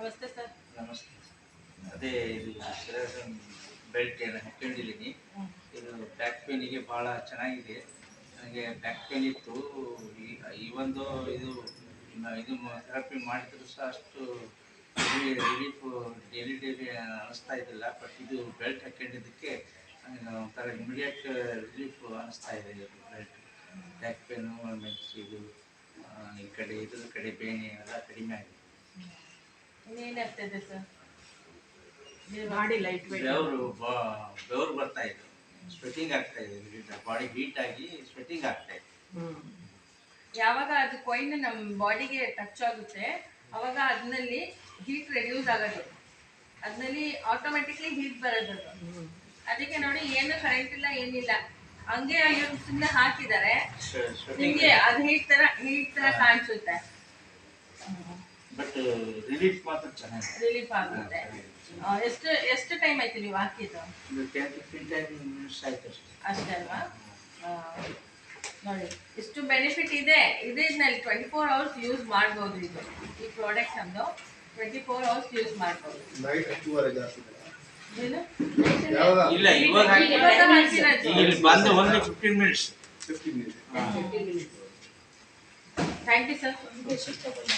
ನಮಸ್ತೆ ಸರ್. ನಮಸ್ತೆ. ಅದೇ ಇದು ಬೆಲ್ಟ್ ಏನು ಹಾಕೊಂಡಿದ್ದೀನಿ. ಇದು ಬ್ಯಾಕ್ ಪೇನಿಗೆ ಭಾಳ ಚೆನ್ನಾಗಿದೆ. ನನಗೆ ಬ್ಯಾಕ್ ಪೇನ್ ಇತ್ತು. ಈ ಒಂದು ಇದು ಥೆರಪಿ ಮಾಡಿದ್ರು ಸಹ ಅಷ್ಟು ರಿಲೀಫು ಡೈಲಿ ಅನ್ನಿಸ್ತಾ ಇದ್ದಿಲ್ಲ. ಬಟ್ ಇದು ಬೆಲ್ಟ್ ಹಾಕೊಂಡಿದ್ದಕ್ಕೆ ನನಗೆ ಒಂಥರ ಇಮಿಡಿಯೇಟ್ ರಿಲೀಫ್ ಅನ್ನಿಸ್ತಾ ಇದೆ. ಇದು ಬೆಲ್ಟ್ ಬ್ಯಾಕ್ ಪೇನು ಇದು ಈ ಕಡೆ ಇದ್ರ ಕಡೆ ಬೇನೆ ಎಲ್ಲ ಕಡಿಮೆ ಆಗಿದೆ. ಇನ್ನೇನಾಗ್ತದೆ ಸರ್? ಬಾಡಿ ಲೈಟ್ ವೇಟ್, ಬೆವರು ಬರ್ತಾ ಇತ್ತು, ಸ್ವೆಟಿಂಗ್ ಆಗ್ತಾ ಇದೆ, ಬಾಡಿ ಹೀಟ್ ಆಗಿ ಸ್ವೆಟಿಂಗ್ ಆಗ್ತಾ ಇದೆ. ಯಾವಾಗ ಅದು ಕಾಯಿನ್ ನಮ್ಮ ಬಾಡಿಗೆ ಟಚ್ ಆಗುತ್ತೆ ಅವಾಗ ಅದರಲ್ಲಿ ಹೀಟ್ ರೆಡ್ಯೂಸ್ ಆಗೋದು, ಅದರಲ್ಲಿ ಆಟೋಮೆಟಿಕ್ಲಿ ಹೀಟ್ ಬರೋದು. ಅದಕ್ಕೆ ನೋಡಿ ಏನು ಕರೆಂಟ್ ಇಲ್ಲ ಏನಿಲ್ಲ, ಹಂಗೆ ಇವ್ರು ಸುಮ್ಮನೆ ಹಾಕಿದ್ದಾರೆ, ನಿಮಗೆ ಅದು ಹೀಟ್ ತರ ಕಾಣಿಸುತ್ತೆ. ಬಟ್ ರಿಲೀಫ್ ಮಾತ್ರ ಚೆನ್ನಾಗಿ ರಿಲೀಫ್ ಆಗುತ್ತೆ. ಎಷ್ಟು ಟೈಮ್ ಆಯ್ತು ನೀವು ಹಾಕಿದ್ದು? 10-15 minutes ಆಯ್ತು ಅಷ್ಟೇ ಅಲ್ವಾ? ನೋಡಿ ಇಷ್ಟು ಬೆನಿಫಿಟ್ ಇದೆ. ಇದರಲ್ಲಿ 24 hours ಯೂಸ್ ಮಾಡ್ಬೋದು. ಈ ಪ್ರಾಡಕ್ಟ್ ನಮ್ಮದು 24 hours ಯೂಸ್ ಮಾಡ್ಬೋದು. ಇಲ್ಲ, ಇವಾಗ ಬಂದು only 15 minutes. Thank you sir.